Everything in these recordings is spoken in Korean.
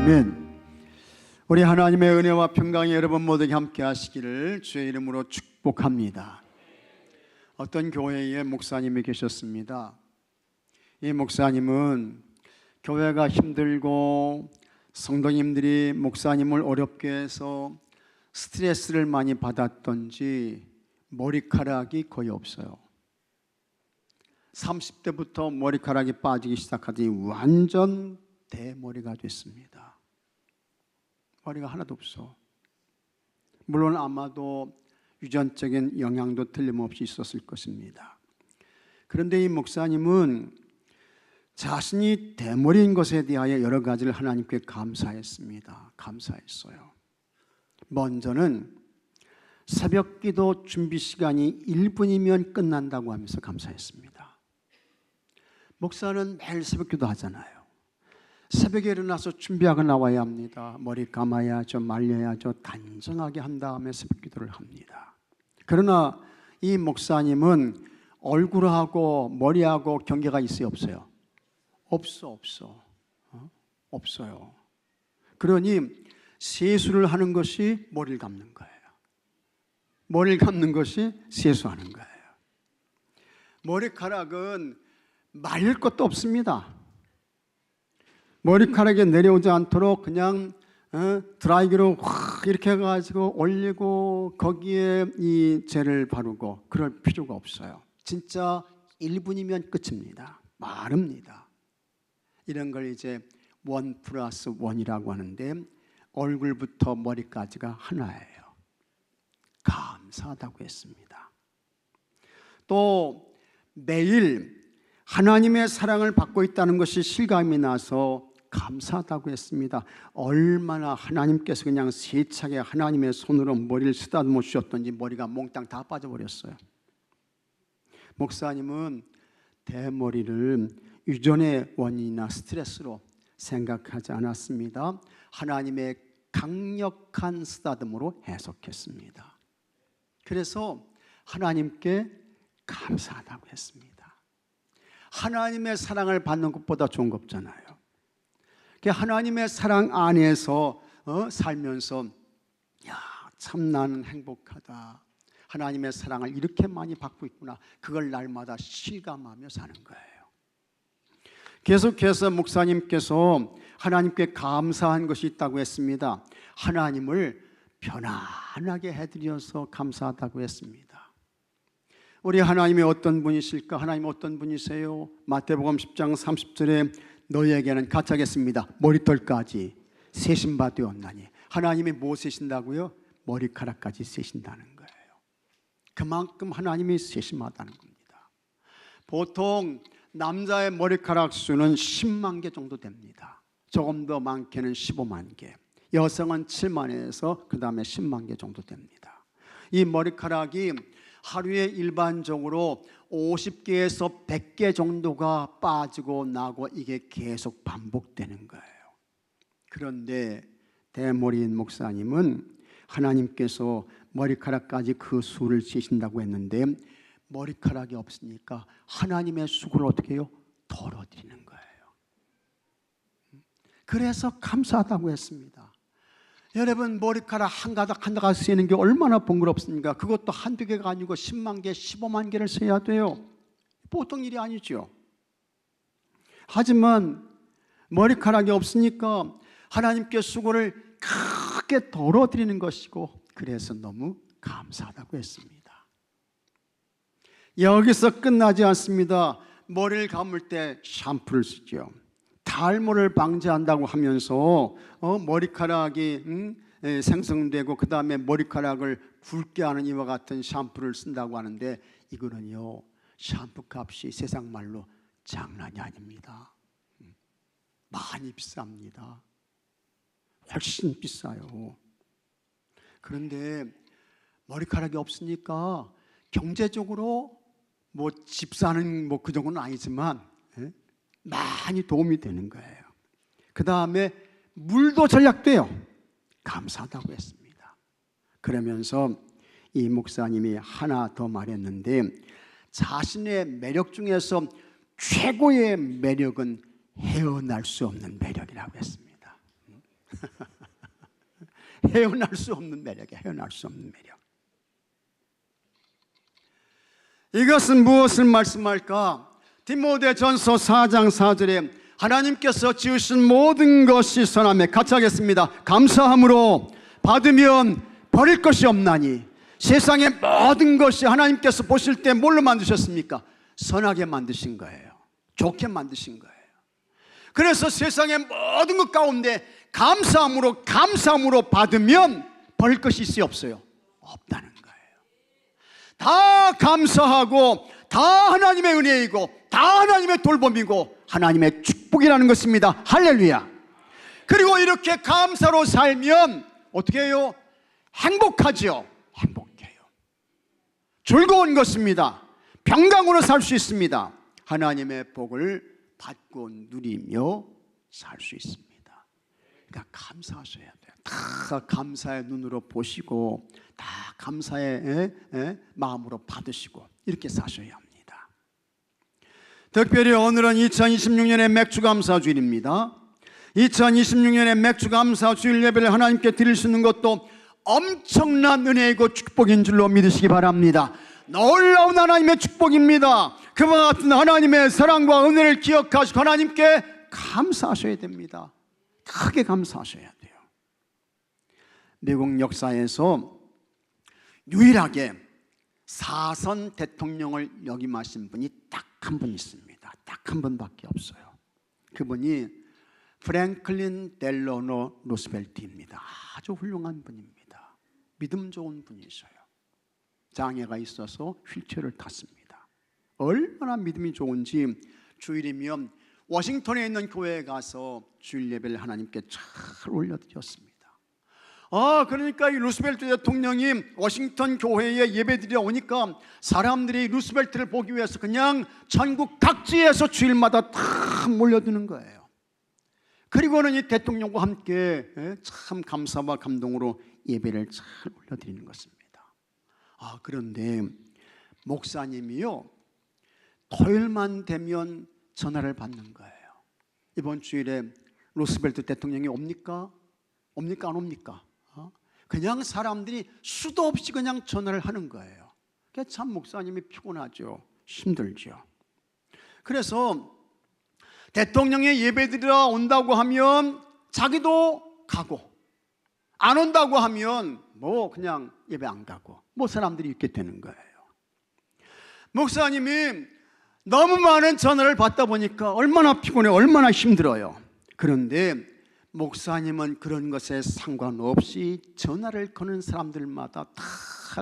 아멘. 우리 하나님의 은혜와 평강이 여러분 모두에게 함께 하시기를 주의 이름으로 축복합니다. 어떤 교회에 목사님이 계셨습니다. 이 목사님은 교회가 힘들고 성도님들이 목사님을 어렵게 해서 스트레스를 많이 받았던지 머리카락이 거의 없어요. 30대부터 머리카락이 빠지기 시작하더니 완전 대머리가 됐습니다. 머리가 하나도 없어. 물론 아마도 유전적인 영향도 틀림없이 있었을 것입니다. 그런데 이 목사님은 자신이 대머리인 것에 대하여 여러 가지를 하나님께 감사했습니다. 감사했어요. 먼저는 새벽 기도 준비 시간이 1분이면 끝난다고 하면서 감사했습니다. 목사는 매일 새벽 기도 하잖아요. 새벽에 일어나서 준비하고 나와야 합니다. 머리 감아야죠, 말려야죠. 단정하게 한 다음에 새벽 기도를 합니다. 그러나 이 목사님은 얼굴하고 머리하고 경계가 있어요, 없어요? 없어요. 그러니 세수를 하는 것이 머리를 감는 거예요. 머리를 감는 것이 세수하는 거예요. 머리카락은 말릴 것도 없습니다. 머리카락이 내려오지 않도록 그냥 드라이기로 확 이렇게 해가지고 올리고 거기에 이 젤을 바르고 그럴 필요가 없어요. 진짜 1분이면 끝입니다. 마릅니다. 이런 걸 이제 1+1이라고 하는데 얼굴부터 머리까지가 하나예요. 감사하다고 했습니다. 또 매일 하나님의 사랑을 받고 있다는 것이 실감이 나서 감사하다고 했습니다. 얼마나 하나님께서 그냥 세차게 하나님의 손으로 머리를 쓰다듬어 주셨던지 머리가 몽땅 다 빠져버렸어요. 목사님은 대머리를 유전의 원인이나 스트레스로 생각하지 않았습니다. 하나님의 강력한 쓰다듬으로 해석했습니다. 그래서 하나님께 감사하다고 했습니다. 하나님의 사랑을 받는 것보다 좋은 거 없잖아요. 하나님의 사랑 안에서 살면서 참 나는 행복하다. 하나님의 사랑을 이렇게 많이 받고 있구나. 그걸 날마다 실감하며 사는 거예요. 계속해서 목사님께서 하나님께 감사한 것이 있다고 했습니다. 하나님을 편안하게 해드려서 감사하다고 했습니다. 우리 하나님이 어떤 분이실까? 하나님 어떤 분이세요? 마태복음 10장 30절에 너희에게는 같이 하겠습니다. 머리털까지 세신 바 되었나니. 하나님이 뭐 세신다고요? 머리카락까지 세신다는 거예요. 그만큼 하나님이 세심하다는 겁니다. 보통 남자의 머리카락 수는 10만 개 정도 됩니다. 조금 더 많게는 15만 개. 여성은 7만에서 그 다음에 10만 개 정도 됩니다. 이 머리카락이 하루에 일반적으로 50개에서 100개 정도가 빠지고 나고 이게 계속 반복되는 거예요. 그런데 대머리인 목사님은 하나님께서 머리카락까지 그 수를 재신다고 했는데 머리카락이 없으니까 하나님의 수고를 어떻게 해요? 덜어드리는 거예요. 그래서 감사하다고 했습니다. 여러분 머리카락 한 가닥 한 가닥 세는 게 얼마나 번거롭습니까? 그것도 한두 개가 아니고 10만 개, 15만 개를 세야 돼요. 보통 일이 아니죠. 하지만 머리카락이 없으니까 하나님께 수고를 크게 덜어드리는 것이고 그래서 너무 감사하다고 했습니다. 여기서 끝나지 않습니다. 머리를 감을 때 샴푸를 쓰죠. 탈모를 방지한다고 하면서 머리카락이 생성되고 그 다음에 머리카락을 굵게 하는 이와 같은 샴푸를 쓴다고 하는데 이거는요 샴푸 값이 세상 말로 장난이 아닙니다. 많이 비쌉니다. 훨씬 비싸요. 그런데 머리카락이 없으니까 경제적으로 뭐 집 사는 뭐 그 정도는 아니지만 많이 도움이 되는 거예요. 그 다음에 물도 절약돼요. 감사하다고 했습니다. 그러면서 이 목사님이 하나 더 말했는데 자신의 매력 중에서 최고의 매력은 헤어날 수 없는 매력이라고 했습니다. 헤어날 수 없는 매력이에요. 헤어날 수 없는 매력. 이것은 무엇을 말씀할까? 디모데전서 4장 4절에 하나님께서 지으신 모든 것이 선하며 같이 하겠습니다. 감사함으로 받으면 버릴 것이 없나니. 세상의 모든 것이 하나님께서 보실 때 뭘로 만드셨습니까? 선하게 만드신 거예요. 좋게 만드신 거예요. 그래서 세상의 모든 것 가운데 감사함으로 받으면 버릴 것이 있어요, 없어요? 없다는 거예요. 다 감사하고 다 하나님의 은혜이고 다 하나님의 돌봄이고 하나님의 축복이라는 것입니다. 할렐루야. 그리고 이렇게 감사로 살면 어떻게 해요? 행복하죠. 행복해요. 즐거운 것입니다. 평강으로 살 수 있습니다. 하나님의 복을 받고 누리며 살 수 있습니다. 그러니까 감사하셔야 돼요. 다 감사의 눈으로 보시고 다 감사의 마음으로 받으시고 이렇게 사셔야 합니다. 특별히 오늘은 2026년의 맥주감사주일입니다. 2026년의 맥주감사주일 예배를 하나님께 드릴 수 있는 것도 엄청난 은혜이고 축복인 줄로 믿으시기 바랍니다. 놀라운 하나님의 축복입니다. 그와 같은 하나님의 사랑과 은혜를 기억하시고 하나님께 감사하셔야 됩니다. 크게 감사하셔야 돼요. 미국 역사에서 유일하게 4선 대통령을 역임하신 분이 딱 한 분 있습니다. 딱 한 분밖에 없어요. 그분이 프랭클린 델로노 루스벨트입니다. 아주 훌륭한 분입니다. 믿음 좋은 분이셔요. 장애가 있어서 휠체어를 탔습니다. 얼마나 믿음이 좋은지 주일이면 워싱턴에 있는 교회에 가서 주일 예배를 하나님께 잘 올려드렸습니다. 그러니까 이 루스벨트 대통령이 워싱턴 교회에 예배드려 오니까 사람들이 루스벨트를 보기 위해서 그냥 전국 각지에서 주일마다 다 몰려드는 거예요. 그리고는 이 대통령과 함께 참 감사와 감동으로 예배를 잘 올려드리는 것입니다. 그런데 목사님이요, 토요일만 되면 전화를 받는 거예요. 이번 주일에 루스벨트 대통령이 옵니까? 옵니까? 안 옵니까? 그냥 사람들이 수도 없이 그냥 전화를 하는 거예요. 그게 참 목사님이 피곤하죠. 힘들죠. 그래서 대통령이 예배드리러 온다고 하면 자기도 가고, 안 온다고 하면 뭐 그냥 예배 안 가고, 뭐 사람들이 이렇게 되는 거예요. 목사님이 너무 많은 전화를 받다 보니까 얼마나 피곤해, 얼마나 힘들어요. 그런데 목사님은 그런 것에 상관없이 전화를 거는 사람들마다 다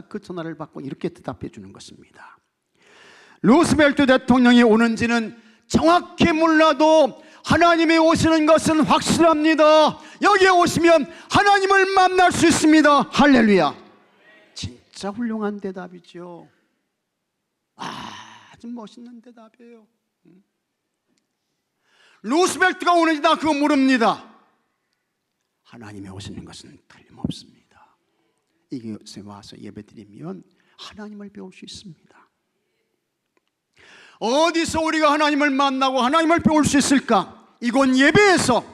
그 전화를 받고 이렇게 대답해 주는 것입니다. 루스벨트 대통령이 오는지는 정확히 몰라도 하나님이 오시는 것은 확실합니다. 여기에 오시면 하나님을 만날 수 있습니다. 할렐루야. 진짜 훌륭한 대답이죠. 아주 멋있는 대답이에요. 루스벨트가 오는지 나 그거 모릅니다. 하나님이 오시는 것은 틀림없습니다. 이곳에 와서 예배드리면 하나님을 배울 수 있습니다. 어디서 우리가 하나님을 만나고 하나님을 배울 수 있을까? 이곳 예배에서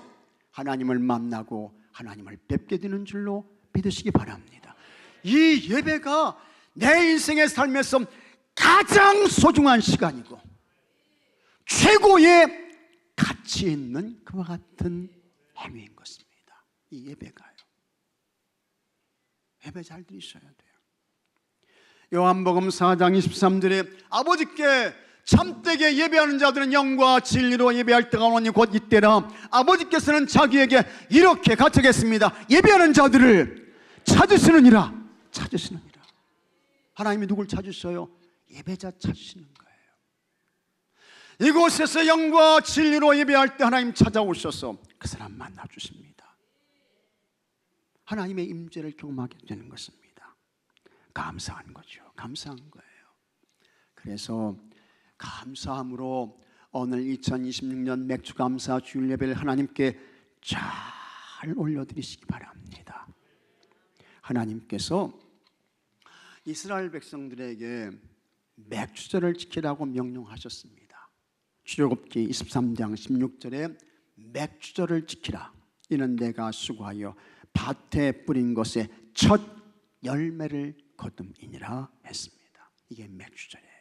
하나님을 만나고 하나님을 뵙게 되는 줄로 믿으시기 바랍니다. 이 예배가 내 인생의 삶에서 가장 소중한 시간이고 최고의 가치 있는 그와 같은 행위인 것입니다. 이 예배가요. 예배 잘 드리셔야 돼요. 요한복음 4장 23절에 아버지께 참되게 예배하는 자들은 영과 진리로 예배할 때가 오니 곧 이때라. 아버지께서는 자기에게 이렇게 가르치겠습니다. 예배하는 자들을 찾으시느니라. 찾으시느니라. 하나님이 누굴 찾으셔요? 예배자 찾으시는 거예요. 이곳에서 영과 진리로 예배할 때 하나님 찾아오셔서 그 사람 만나주십니다. 하나님의 임재를 경험하게 되는 것입니다. 감사한 거죠. 감사한 거예요. 그래서 감사함으로 오늘 2026년 맥주감사 주일 예배를 하나님께 잘 올려드리시기 바랍니다. 하나님께서 이스라엘 백성들에게 맥주절을 지키라고 명령하셨습니다. 출애굽기 23장 16절에 맥주절을 지키라. 이는 내가 수고하여 밭에 뿌린 것에 첫 열매를 거둠이니라 했습니다. 이게 맥주절이에요.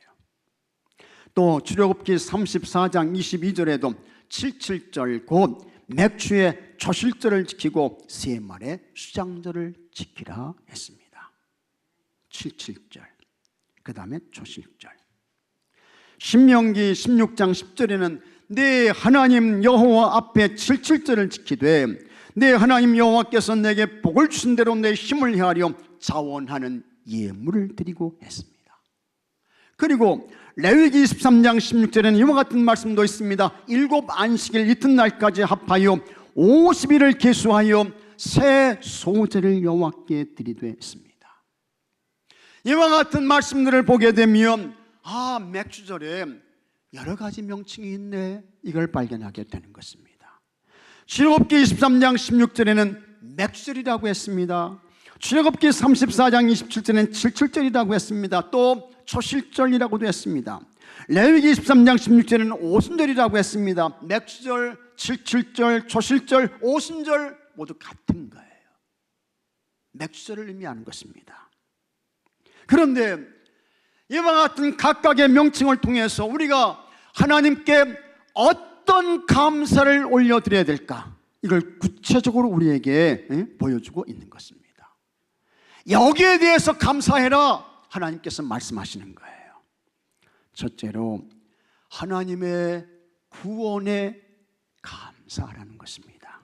또 출애굽기 34장 22절에도 77절 곧 맥주의 초실절을 지키고 세 말의 수장절을 지키라 했습니다. 77절, 그 다음에 초실절. 신명기 16장 10절에는 내 하나님 여호와 앞에 77절을 지키되 내 하나님 여호와께서 내게 복을 주신 대로 내 힘을 헤아려 자원하는 예물을 드리고 했습니다. 그리고 레위기 23장 16절에는 이와 같은 말씀도 있습니다. 7 안식일 이튿날까지 합하여 50일을 계수하여 새 소제를 여호와께 드리되 했습니다. 이와 같은 말씀들을 보게 되면 맥주절에 여러 가지 명칭이 있네, 이걸 발견하게 되는 것입니다. 출애굽기 23장 16절에는 맥주절이라고 했습니다. 출애굽기 34장 27절에는 77절이라고 했습니다. 또 초실절이라고도 했습니다. 레위기 23장 16절에는 오순절이라고 했습니다. 맥주절, 77절, 초실절, 오순절 모두 같은 거예요. 맥주절을 의미하는 것입니다. 그런데 이와 같은 각각의 명칭을 통해서 우리가 하나님께 어떤 감사를 올려드려야 될까, 이걸 구체적으로 우리에게 보여주고 있는 것입니다. 여기에 대해서 감사해라, 하나님께서 말씀하시는 거예요. 첫째로 하나님의 구원에 감사하라는 것입니다.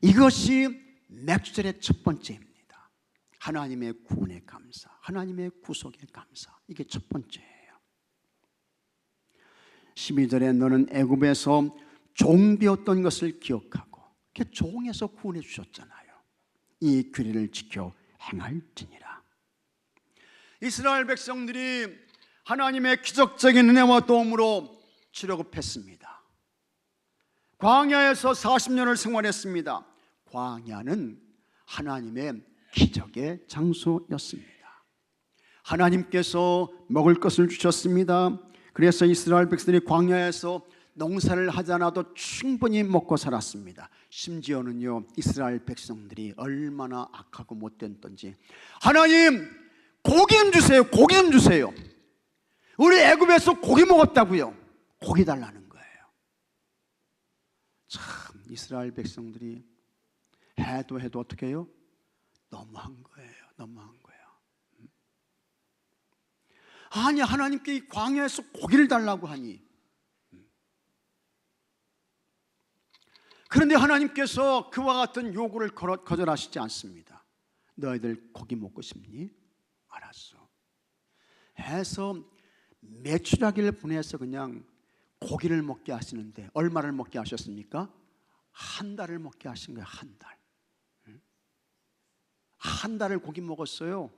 이것이 맥주절의 첫 번째입니다. 하나님의 구원의 감사, 하나님의 구속의 감사, 이게 첫 번째예요. 12절에 너는 애굽에서 종되었던 것을 기억하고, 이렇게 종에서 구원해 주셨잖아요. 이 규례를 지켜 행할지니라. 이스라엘 백성들이 하나님의 기적적인 은혜와 도움으로 출애굽했습니다. 광야에서 40년을 생활했습니다. 광야는 하나님의 기적의 장소였습니다. 하나님께서 먹을 것을 주셨습니다. 그래서 이스라엘 백성들이 광야에서 농사를 하지 않아도 충분히 먹고 살았습니다. 심지어는요, 이스라엘 백성들이 얼마나 악하고 못됐던지 하나님 고기 좀 주세요, 고기 좀 주세요. 우리 애굽에서 고기 먹었다고요. 고기 달라는 거예요. 참, 이스라엘 백성들이 해도 어떻게 해요? 너무한 거예요. 너무한 거예요. 아니, 하나님께 이 광야에서 고기를 달라고 하니. 그런데 하나님께서 그와 같은 요구를 거절하시지 않습니다. 너희들 고기 먹고 싶니? 알았어. 해서 메추라기를 보내서 그냥 고기를 먹게 하시는데 얼마를 먹게 하셨습니까? 한 달을 먹게 하신 거예요. 한 달. 한 달을 고기 먹었어요.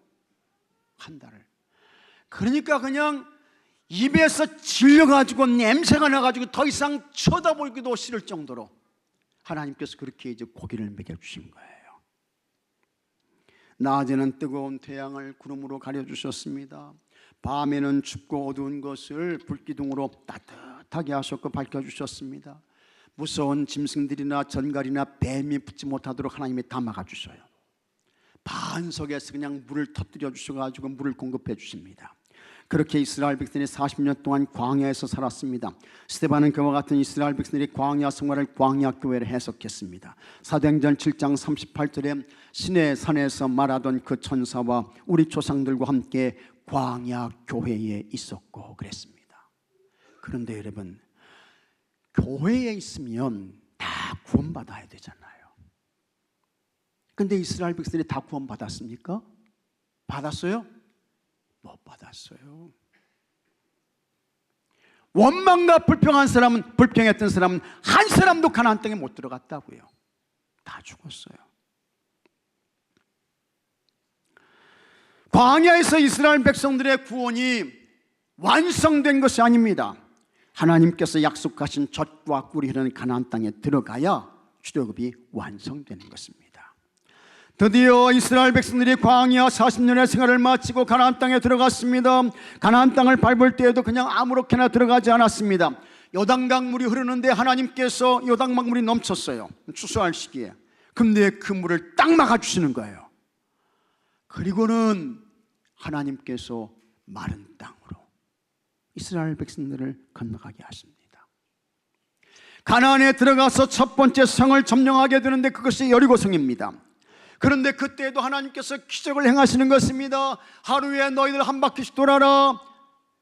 한 달을. 그러니까 그냥 입에서 질려가지고 냄새가 나가지고 더 이상 쳐다보기도 싫을 정도로 하나님께서 그렇게 이제 고기를 먹여주신 거예요. 낮에는 뜨거운 태양을 구름으로 가려주셨습니다. 밤에는 춥고 어두운 것을 불기둥으로 따뜻하게 하셨고 밝혀주셨습니다. 무서운 짐승들이나 전갈이나 뱀이 붙지 못하도록 하나님이 다 막아주셔요. 반석에서 그냥 물을 터뜨려 주셔가지고 물을 공급해 주십니다. 그렇게 이스라엘 백성이 40년 동안 광야에서 살았습니다. 스데반은 그와 같은 이스라엘 백성들이 광야 생활을 광야 교회를 해석했습니다. 사도행전 7장 38절에 시내 산에서 말하던 그 천사와 우리 조상들과 함께 광야 교회에 있었고 그랬습니다. 그런데 여러분, 교회에 있으면 다 구원받아야 되잖아요. 그런데 이스라엘 백성들이 다 구원받았습니까? 받았어요? 못 받았어요. 원망과 불평했던 사람은 한 사람도 가나안 땅에 못 들어갔다고요. 다 죽었어요. 광야에서 이스라엘 백성들의 구원이 완성된 것이 아닙니다. 하나님께서 약속하신 젖과 꿀이 흐르는 가나안 땅에 들어가야 출애굽이 완성되는 것입니다. 드디어 이스라엘 백성들이 광야 40년의 생활을 마치고 가나안 땅에 들어갔습니다. 가나안 땅을 밟을 때에도 그냥 아무렇게나 들어가지 않았습니다. 요단강물이 흐르는데 하나님께서 요단강물이 넘쳤어요. 추수할 시기에. 근데 그 물을 딱 막아주시는 거예요. 그리고는 하나님께서 마른 땅으로 이스라엘 백성들을 건너가게 하십니다. 가나안에 들어가서 첫 번째 성을 점령하게 되는데 그것이 여리고성입니다. 그런데 그때에도 하나님께서 기적을 행하시는 것입니다. 하루에 너희들 한 바퀴씩 돌아라.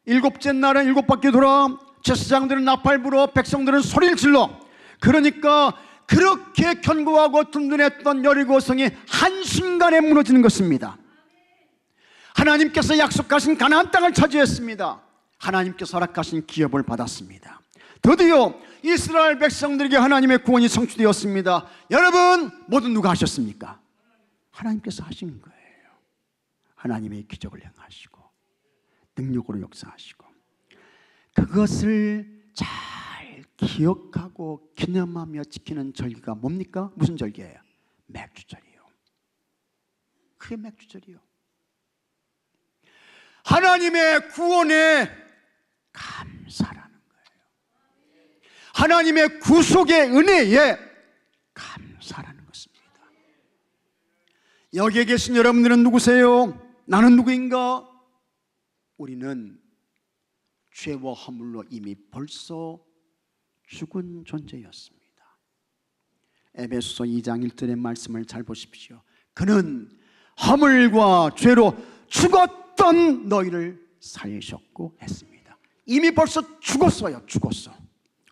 일곱째 날은 일곱 바퀴 돌아. 제사장들은 나팔 불어, 백성들은 소리를 질러. 그러니까 그렇게 견고하고 든든했던 여리고성이 한순간에 무너지는 것입니다. 하나님께서 약속하신 가나안 땅을 차지했습니다. 하나님께서 허락하신 기업을 받았습니다. 드디어 이스라엘 백성들에게 하나님의 구원이 성취되었습니다. 여러분, 모두 누가 하셨습니까? 하나님께서 하신 거예요. 하나님의 기적을 행하시고 능력으로 역사하시고, 그것을 잘 기억하고 기념하며 지키는 절기가 뭡니까? 무슨 절기예요? 맥주절이요. 그게 맥주절이요. 하나님의 구원에 감사라는 거예요. 하나님의 구속의 은혜에 감사라는 것입니다. 여기에 계신 여러분들은 누구세요? 나는 누구인가? 우리는 죄와 허물로 이미 벌써 죽은 존재였습니다. 에베소서 2장 1절의 말씀을 잘 보십시오. 그는 허물과 죄로 죽었던 너희를 살리셨고 했습니다. 이미 벌써 죽었어요. 죽었어.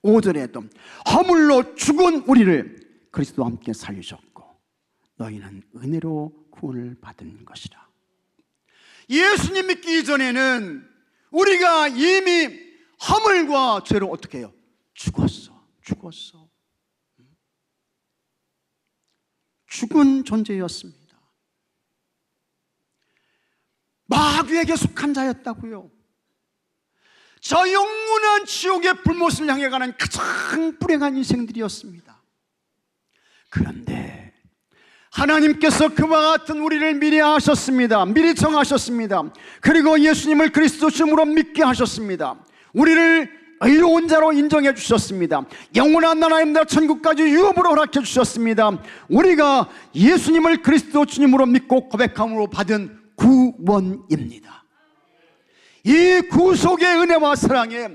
5절에도 허물로 죽은 우리를 그리스도와 함께 살리셨고 너희는 은혜로 구원을 받은 것이라. 예수님 믿기 이전에는 우리가 이미 허물과 죄로 어떻게 해요? 죽었어. 죽은 존재였습니다. 마귀에게 속한 자였다고요. 저 영원한 지옥의 불못을 향해 가는 가장 불행한 인생들이었습니다. 그런데 하나님께서 그와 같은 우리를 미리 아셨습니다. 미리 정하셨습니다. 그리고 예수님을 그리스도 주님으로 믿게 하셨습니다. 우리를 의로운 자로 인정해 주셨습니다. 영원한 나라입니다. 천국까지 유업으로 허락해 주셨습니다. 우리가 예수님을 그리스도 주님으로 믿고 고백함으로 받은 구원입니다. 이 구속의 은혜와 사랑에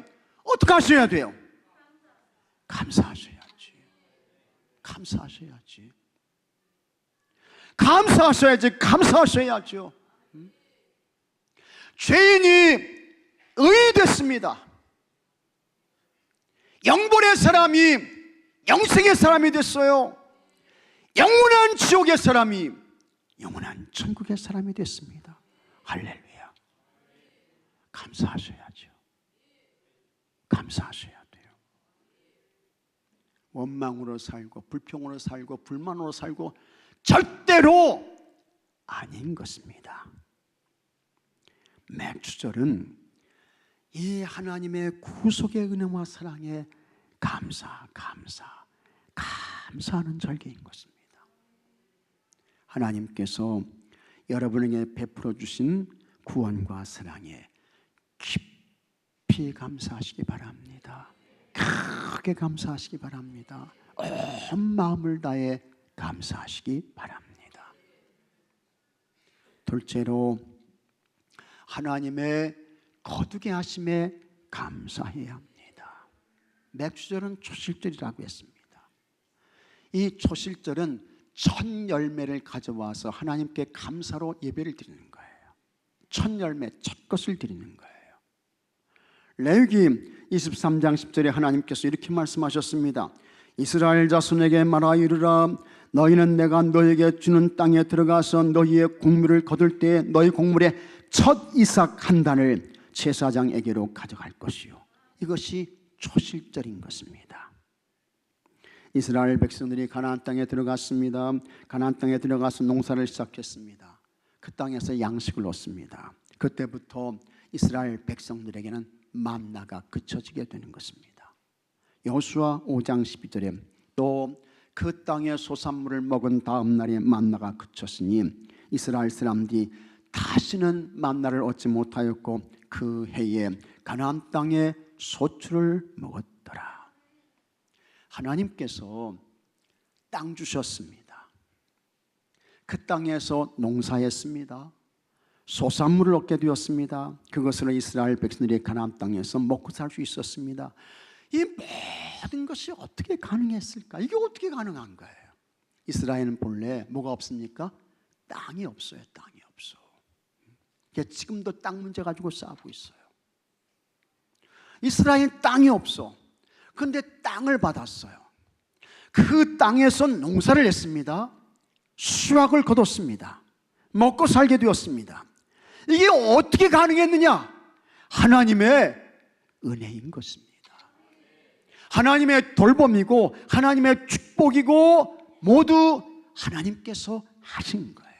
어떻게 하셔야 돼요? 감사하셔야지. 감사하셔야죠. 죄인이 의인이 됐습니다. 영본의 사람이 영생의 사람이 됐어요. 영원한 지옥의 사람이 영원한 천국의 사람이 됐습니다. 할렐루야. 감사하셔야죠. 감사하셔야 돼요. 원망으로 살고 불평으로 살고 불만으로 살고 절대로 아닌 것입니다. 맥주절은 이 하나님의 구속의 은혜와 사랑에 감사하는 절기인 것입니다. 하나님께서 여러분에게 베풀어 주신 구원과 사랑에 깊이 감사하시기 바랍니다. 크게 감사하시기 바랍니다. 온 마음을 다해 감사하시기 바랍니다. 둘째로 하나님의 거두게 하심에 감사해야 합니다. 맥주절은 초실절이라고 했습니다. 이 초실절은 첫 열매를 가져와서 하나님께 감사로 예배를 드리는 거예요. 첫 열매, 첫 것을 드리는 거예요. 레위기 23장 10절에 하나님께서 이렇게 말씀하셨습니다. 이스라엘 자손에게 말하 이르라. 너희는 내가 너희에게 주는 땅에 들어가서 너희의 곡물을 거둘 때 너희 곡물의 첫 이삭 한 단을 제사장에게로 가져갈 것이요. 이것이 초실절인 것입니다. 이스라엘 백성들이 가나안 땅에 들어갔습니다. 가나안 땅에 들어가서 농사를 시작했습니다. 그 땅에서 양식을 얻습니다. 그때부터 이스라엘 백성들에게는 만나가 그쳐지게 되는 것입니다. 여호수아 5장 12절에 또 그 땅의 소산물을 먹은 다음 날에 만나가 그쳤으니 이스라엘 사람들이 다시는 만나를 얻지 못하였고 그 해에 가나안 땅에 소출을 먹었다. 얻더라. 하나님께서 땅 주셨습니다. 그 땅에서 농사했습니다. 소산물을 얻게 되었습니다. 그것으로 이스라엘 백성들이 가나안 땅에서 먹고 살 수 있었습니다. 이 모든 것이 어떻게 가능했을까? 이게 어떻게 가능한 거예요? 이스라엘은 본래 뭐가 없습니까? 땅이 없어요. 땅이 없어. 지금도 땅 문제 가지고 싸우고 있어요. 이스라엘 땅이 없어. 그런데 땅을 받았어요. 그 땅에서 농사를 했습니다. 수확을 거뒀습니다. 먹고 살게 되었습니다. 이게 어떻게 가능했느냐? 하나님의 은혜인 것입니다. 하나님의 돌봄이고 하나님의 축복이고 모두 하나님께서 하신 거예요.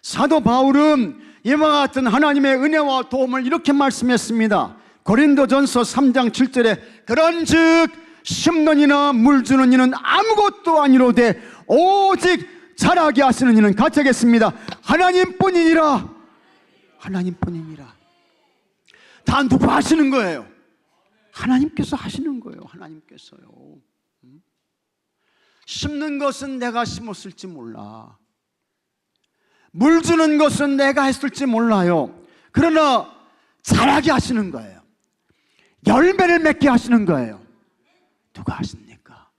사도 바울은 이와 같은 하나님의 은혜와 도움을 이렇게 말씀했습니다. 고린도전서 3장 7절에 그런즉 심는 이나 물 주는 이는 아무것도 아니로되 오직 자라게 하시는 이는 같이 하겠습니다. 하나님뿐이니라. 하나님뿐이니라. 다 누가 하시는 거예요? 하나님께서 하시는 거예요. 하나님께서요. 심는 것은 내가 심었을지 몰라. 물 주는 것은 내가 했을지 몰라요. 그러나 자라게 하시는 거예요. 열매를 맺게 하시는 거예요. 누가 하십니까?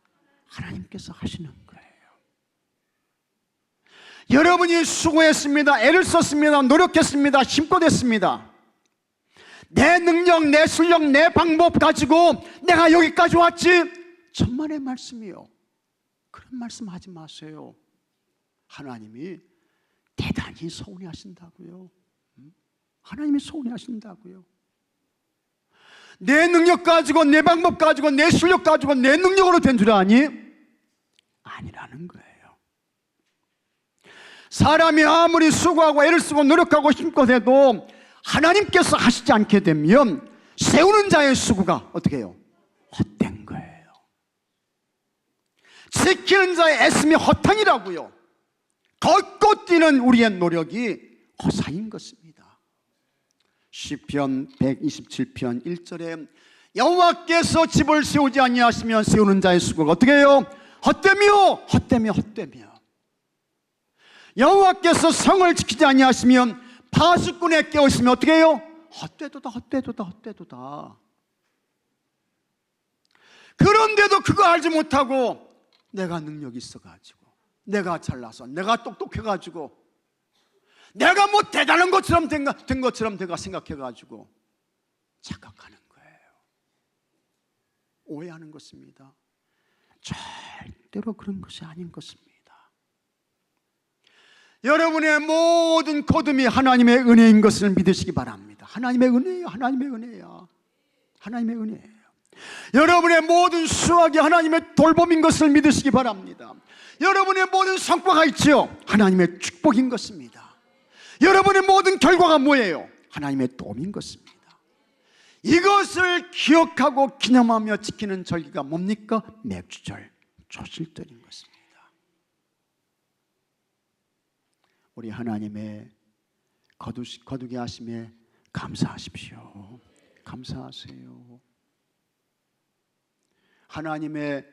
하나님께서 하시는 거예요. 여러분이 수고했습니다. 애를 썼습니다. 노력했습니다. 힘껏 했습니다. 내 능력, 내 실력, 내 방법 가지고 내가 여기까지 왔지? 천만의 말씀이요. 그런 말씀 하지 마세요. 하나님이 대단히 서운해하신다고요. 하나님이 서운해하신다고요. 내 능력 가지고, 내 방법 가지고, 내 실력 가지고, 내 능력으로 된 줄 아니? 아니라는 거예요. 사람이 아무리 수고하고 애를 쓰고 노력하고 힘껏 해도 하나님께서 하시지 않게 되면 세우는 자의 수고가 어떻게 해요? 헛된 거예요. 지키는 자의 애씀이 허탕이라고요. 걷고 뛰는 우리의 노력이 허사인 것입니다. 시편 127편 1절에 여호와께서 집을 세우지 아니하시면 세우는 자의 수고가 어떻게 해요? 헛되며 헛되며 헛되며. 여호와께서 성을 지키지 아니하시면 파수꾼에 깨우시면 어떻게 해요? 헛되도다 헛되도다 헛되도다. 그런데도 그거 알지 못하고 내가 능력이 있어가지고 내가 잘나서 내가 똑똑해가지고 내가 뭐 대단한 것처럼 된 것처럼 내가 생각해가지고 착각하는 거예요. 오해하는 것입니다. 절대로 그런 것이 아닌 것입니다. 여러분의 모든 거듭이 하나님의 은혜인 것을 믿으시기 바랍니다. 하나님의 은혜예요. 하나님의 은혜야. 하나님의 은혜예요. 여러분의 모든 수확이 하나님의 돌봄인 것을 믿으시기 바랍니다. 여러분의 모든 성과가 있지요. 하나님의 축복인 것입니다. 여러분의 모든 결과가 뭐예요? 하나님의 도움인 것입니다. 이것을 기억하고 기념하며 지키는 절기가 뭡니까? 맥주절, 초실절인 것입니다. 우리 하나님의 거두게 하심에 감사하십시오. 감사하세요. 하나님의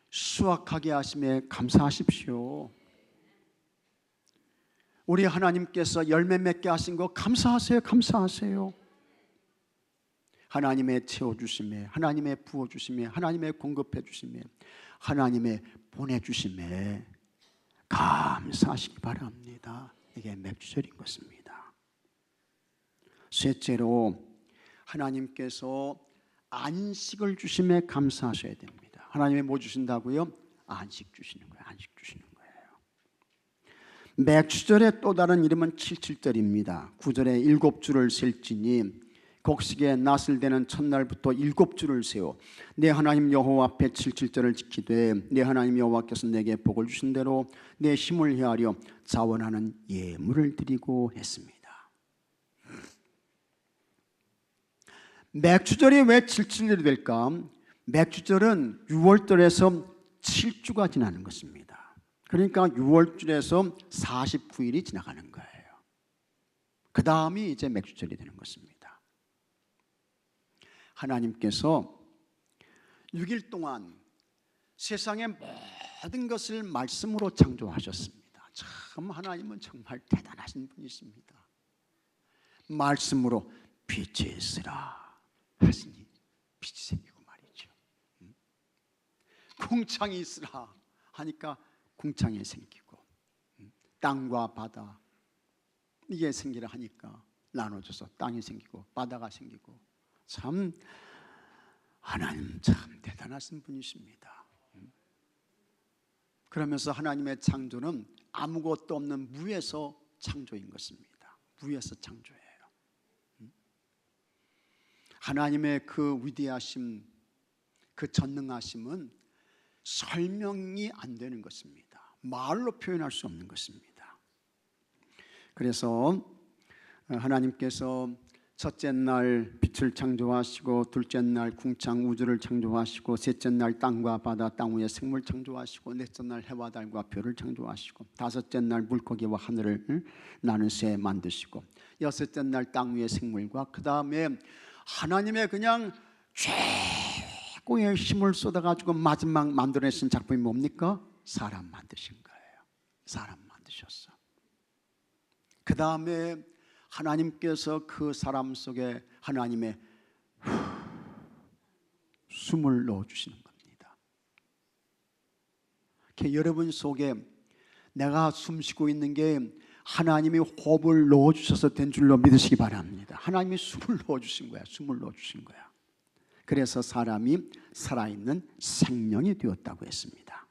수확하게 하심에 감사하십시오. 우리 하나님께서 열매 맺게 하신 거 감사하세요. 감사하세요. 하나님의 채워주심에, 하나님의 부어주심에, 하나님의 공급해주심에, 하나님의 보내주심에 감사하시기 바랍니다. 이게 맥주절인 것입니다. 셋째로 하나님께서 안식을 주심에 감사하셔야 됩니다. 하나님이 뭐 주신다고요? 안식 주시는 거예요. 안식 주시는 거예요. 맥주절의 또 다른 이름은 칠칠절입니다. 9절에 7주를 셀지니 곡식의 낫을 대는 첫날부터 7주를 세워 내 하나님 여호와 앞에 칠칠절을 지키되 내 하나님 여호와께서 내게 복을 주신 대로 내 힘을 헤아려 자원하는 예물을 드리고 했습니다. 맥주절이 왜 7절이 될까? 맥주절은 6월절에서 7주가 지나는 것입니다. 그러니까 6월절에서 49일이 지나가는 거예요. 그 다음이 이제 맥주절이 되는 것입니다. 하나님께서 6일 동안 세상의 모든 것을 말씀으로 창조하셨습니다. 참 하나님은 정말 대단하신 분이십니다. 말씀으로 빛이 있으라 하시니 빛이 생기고 말이죠. 궁창이 있으라 하니까 궁창이 생기고, 땅과 바다 이게 생기라 하니까 나눠져서 땅이 생기고 바다가 생기고, 참 하나님 참 대단하신 분이십니다. 그러면서 하나님의 창조는 아무것도 없는 무에서 창조인 것입니다. 무에서 창조예요. 하나님의 그 위대하심, 그 전능하심은 설명이 안 되는 것입니다. 말로 표현할 수 없는 것입니다. 그래서 하나님께서 첫째 날 빛을 창조하시고, 둘째 날 궁창 우주를 창조하시고, 셋째 날 땅과 바다 땅 위에 생물 창조하시고, 넷째 날 해와 달과 별을 창조하시고, 다섯째 날 물고기와 하늘을 나는 새 만드시고, 여섯째 날 땅 위에 생물과, 그 다음에 하나님의 그냥 최고의 힘을 쏟아가지고 마지막 만들어내신 작품이 뭡니까? 사람 만드신 거예요. 사람 만드셨어. 그 다음에 하나님께서 그 사람 속에 하나님의 숨을 넣어주시는 겁니다. 여러분 속에 내가 숨쉬고 있는 게 하나님이 호흡을 넣어주셔서 된 줄로 믿으시기 바랍니다. 하나님이 숨을 넣어주신 거야. 숨을 넣어주신 거야. 그래서 사람이 살아있는 생명이 되었다고 했습니다.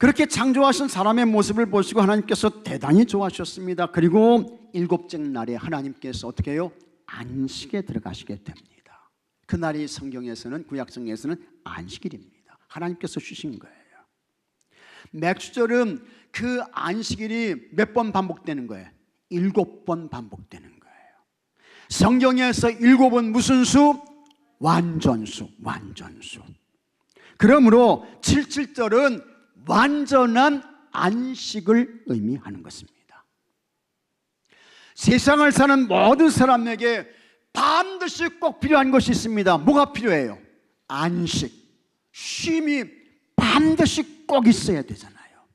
그렇게 창조하신 사람의 모습을 보시고 하나님께서 대단히 좋아하셨습니다. 그리고 일곱째 날에 하나님께서 어떻게 해요? 안식에 들어가시게 됩니다. 그날이 성경에서는, 구약성경에서는 안식일입니다. 하나님께서 쉬신 거예요. 맥주절은 그 안식일이 몇 번 반복되는 거예요? 7번 반복되는 거예요. 성경에서 7은 무슨 수? 완전수, 완전수. 그러므로 77절은 완전한 안식을 의미하는 것입니다. 세상을 사는 모든 사람에게 반드시 꼭 필요한 것이 있습니다. 뭐가 필요해요? 안식, 쉼이 반드시 꼭 있어야 되잖아요.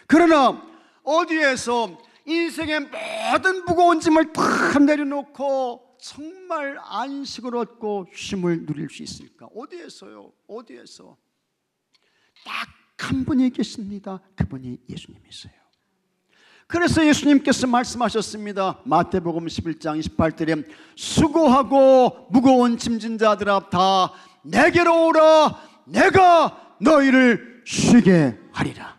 그러나 어디에서 인생의 모든 무거운 짐을 다 내려놓고 정말 안식을 얻고 쉼을 누릴 수 있을까? 어디에서요? 어디에서? 딱 한 분이 계십니다. 그분이 예수님이세요. 그래서 예수님께서 말씀하셨습니다. 마태복음 11장 28절에 수고하고 무거운 짐진 자들아 다 내게로 오라, 내가 너희를 쉬게 하리라.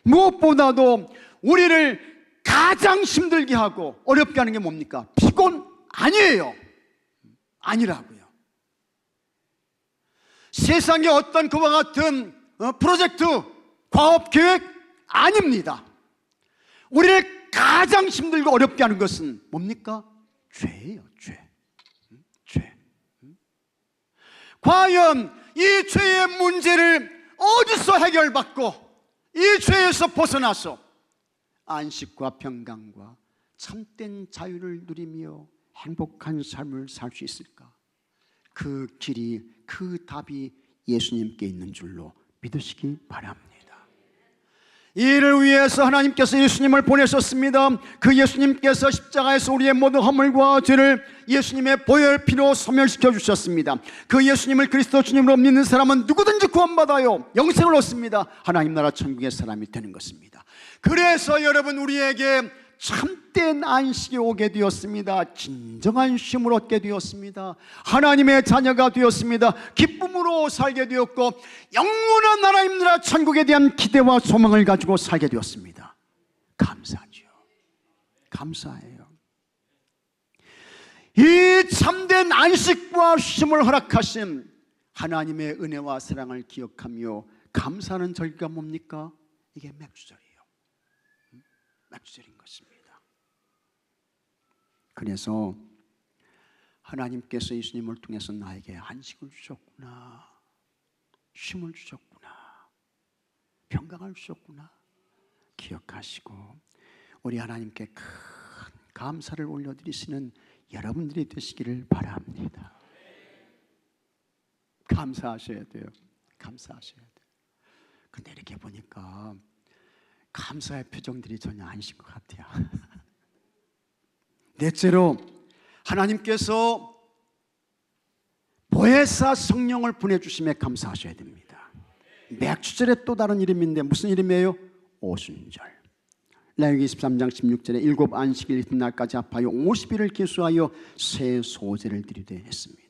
무엇보다도 우리를 가장 힘들게 하고 어렵게 하는 게 뭡니까? 피곤 아니에요. 아니라고요. 세상의 어떤 그와 같은 프로젝트, 과업계획 아닙니다. 우리를 가장 힘들고 어렵게 하는 것은 뭡니까? 죄예요. 죄. 과연 이 죄의 문제를 어디서 해결받고 이 죄에서 벗어나서 안식과 평강과 참된 자유를 누리며 행복한 삶을 살 수 있을까? 그 길이, 그 답이 예수님께 있는 줄로 믿으시기 바랍니다. 이 일을 위해서 하나님께서 예수님을 보내셨습니다. 그 예수님께서 십자가에서 우리의 모든 허물과 죄를 예수님의 보혈 피로 소멸시켜 주셨습니다. 그 예수님을 그리스도 주님으로 믿는 사람은 누구든지 구원받아요. 영생을 얻습니다. 하나님 나라 천국의 사람이 되는 것입니다. 그래서 여러분, 우리에게 참된 안식이 오게 되었습니다. 진정한 쉼을 얻게 되었습니다. 하나님의 자녀가 되었습니다. 기쁨으로 살게 되었고 영원한 나라님 나라 천국에 대한 기대와 소망을 가지고 살게 되었습니다. 감사하죠. 감사해요. 이 참된 안식과 쉼을 허락하신 하나님의 은혜와 사랑을 기억하며 감사하는 절기가 뭡니까? 이게 맥주절이에요. 맥주절인 것입니다. 그래서 하나님께서 예수님을 통해서 나에게 안식을 주셨구나, 쉼을 주셨구나, 평강을 주셨구나 기억하시고 우리 하나님께 큰 감사를 올려드리시는 여러분들이 되시기를 바랍니다. 감사하셔야 돼요. 감사하셔야 돼요. 근데 이렇게 보니까 감사의 표정들이 전혀 아니신 것 같아요. 넷째로 하나님께서 보혜사 성령을 보내주심에 감사하셔야 됩니다. 맥주절의 또 다른 이름인데 무슨 이름이에요? 오순절. 레위기 23장 16절에 일곱 안식일 이튿날까지 합하여 50일을 기수하여 새 소제를 드리되 했습니다.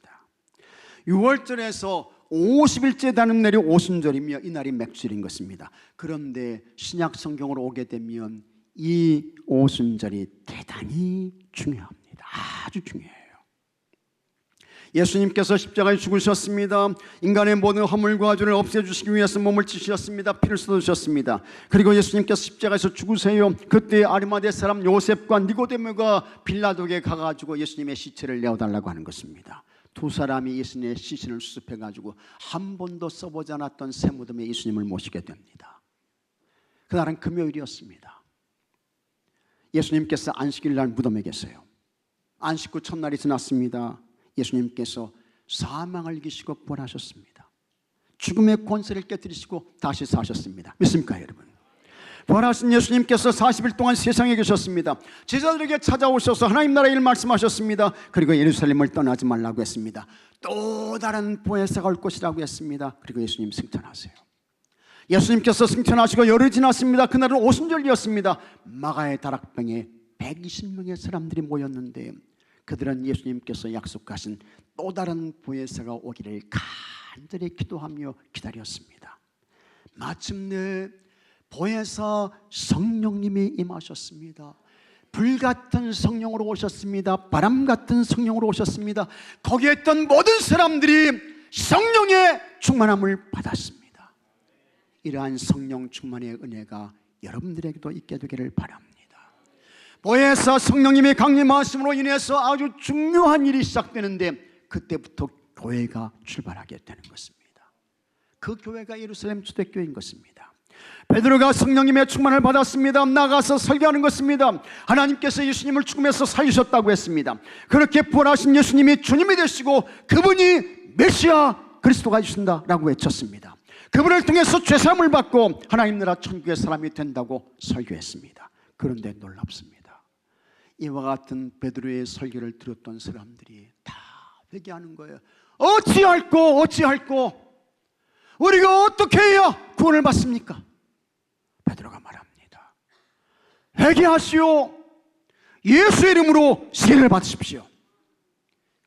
6월절에서 50일째 되는 날이 오순절이며 이날이 맥주절인 것입니다. 그런데 신약 성경으로 오게 되면 이 오순절이 대단히 중요합니다. 아주 중요해요. 예수님께서 십자가에 죽으셨습니다. 인간의 모든 허물과 죄를 없애주시기 위해서 몸을 찢으셨습니다. 피를 쏟으셨습니다. 그리고 예수님께서 십자가에서 죽으세요. 그때 아리마대 사람 요셉과 니고데모가 빌라도에게 가가지고 예수님의 시체를 내어달라고 하는 것입니다. 두 사람이 예수님의 시신을 수습해가지고 한 번도 써보지 않았던 새 무덤에 예수님을 모시게 됩니다. 그날은 금요일이었습니다. 예수님께서 안식일 날 무덤에 계세요. 안식 후 첫날이 지났습니다. 예수님께서 사망을 이기시고 부활하셨습니다. 죽음의 권세를 깨뜨리시고 다시 사셨습니다. 믿습니까 여러분? 부활하신 예수님께서 40일 동안 세상에 계셨습니다. 제자들에게 찾아오셔서 하나님 나라의 일 말씀하셨습니다. 그리고 예루살렘을 떠나지 말라고 했습니다. 또 다른 보혜사가 올 것이라고 했습니다. 그리고 예수님 승천하세요. 예수님께서 승천하시고 열흘이 지났습니다. 그날은 오순절이었습니다. 마가의 다락방에 120명의 사람들이 모였는데 그들은 예수님께서 약속하신 또 다른 보혜사가 오기를 간절히 기도하며 기다렸습니다. 마침내 보혜사 성령님이 임하셨습니다. 불같은 성령으로 오셨습니다. 바람같은 성령으로 오셨습니다. 거기에 있던 모든 사람들이 성령의 충만함을 받았습니다. 이러한 성령 충만의 은혜가 여러분들에게도 있게 되기를 바랍니다. 보혜사 성령님의 강림하심으로 인해서 아주 중요한 일이 시작되는데 그때부터 교회가 출발하게 되는 것입니다. 그 교회가 예루살렘 초대교회인 것입니다. 베드로가 성령님의 충만을 받았습니다. 나가서 설교하는 것입니다. 하나님께서 예수님을 죽음에서 살리셨다고 했습니다. 그렇게 부활하신 예수님이 주님이 되시고 그분이 메시아 그리스도가 되신다라고 외쳤습니다. 그분을 통해서 죄사함을 받고 하나님 나라 천국의 사람이 된다고 설교했습니다. 그런데 놀랍습니다. 이와 같은 베드로의 설교를 들었던 사람들이 다 회개하는 거예요. 어찌할꼬 우리가 어떻게 해야 구원을 받습니까? 베드로가 말합니다. 회개하시오. 예수의 이름으로 세례를 받으십시오.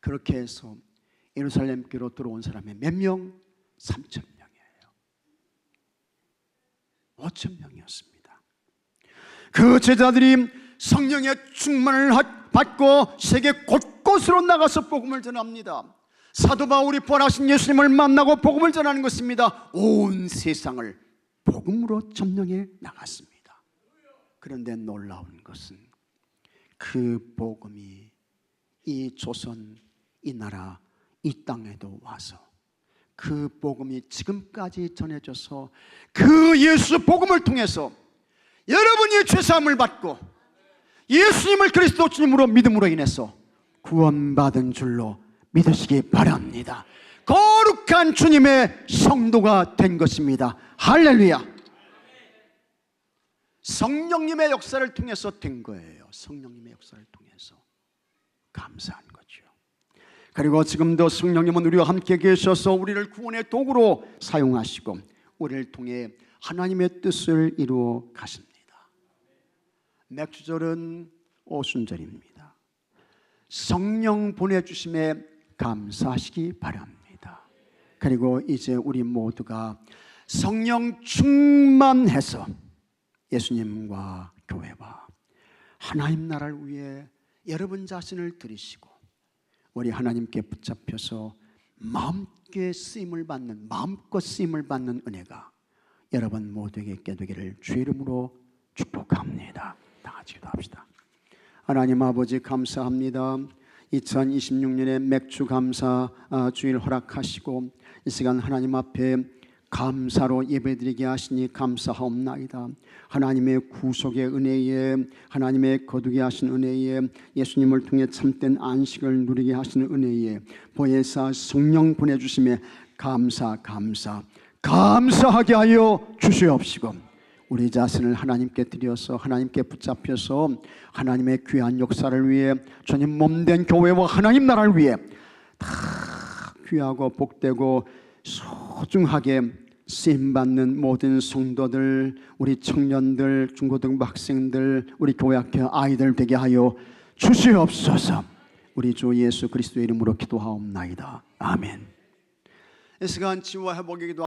그렇게 해서 예루살렘 교로 들어온 사람이 몇 명? 3,000명이에요. 5,000명이었습니다. 그 제자들이 성령의 충만을 받고 세계 곳곳으로 나가서 복음을 전합니다. 사도 바울이 부활하신 예수님을 만나고 복음을 전하는 것입니다. 온 세상을 복음으로 점령해 나갔습니다. 그런데 놀라운 것은 그 복음이 이 조선, 이 나라, 이 땅에도 와서 그 복음이 지금까지 전해져서 그 예수 복음을 통해서 여러분이 죄사함을 받고 예수님을 그리스도 주님으로 믿음으로 인해서 구원받은 줄로 믿으시기 바랍니다. 거룩한 주님의 성도가 된 것입니다. 할렐루야. 성령님의 역사를 통해서 된 거예요. 성령님의 역사를 통해서. 감사한 거죠. 그리고 지금도 성령님은 우리와 함께 계셔서 우리를 구원의 도구로 사용하시고 우리를 통해 하나님의 뜻을 이루어 가십니다. 맥주절은 오순절입니다. 성령 보내주심에 감사하시기 바랍니다. 그리고 이제 우리 모두가 성령 충만해서 예수님과 교회와 하나님 나라를 위해 여러분 자신을 들이시고 우리 하나님께 붙잡혀서 마음껏 쓰임을 받는 은혜가 여러분 모두에게 있게 되기를 주의 이름으로 축복합니다. 다 같이 기도합시다. 하나님 아버지 감사합니다. 2026년에 맥주 감사 주일 허락하시고 이 시간 하나님 앞에 감사로 예배드리게 하시니 감사하옵나이다. 하나님의 구속의 은혜에, 하나님의 거두게 하신 은혜에, 예수님을 통해 참된 안식을 누리게 하시는 은혜에, 보혜사 성령 보내주심에 감사하게 하여 주시옵시고, 우리 자신을 하나님께 드려서 하나님께 붙잡혀서 하나님의 귀한 역사를 위해, 주님 몸된 교회와 하나님 나라를 위해 다 귀하고 복되고 소중하게 쓰임받는 모든 성도들, 우리 청년들, 중고등부 학생들, 우리 교회학교 아이들 되게 하여 주시옵소서. 우리 주 예수 그리스도의 이름으로 기도하옵나이다. 아멘. 이 시간 치유와 회복의 기도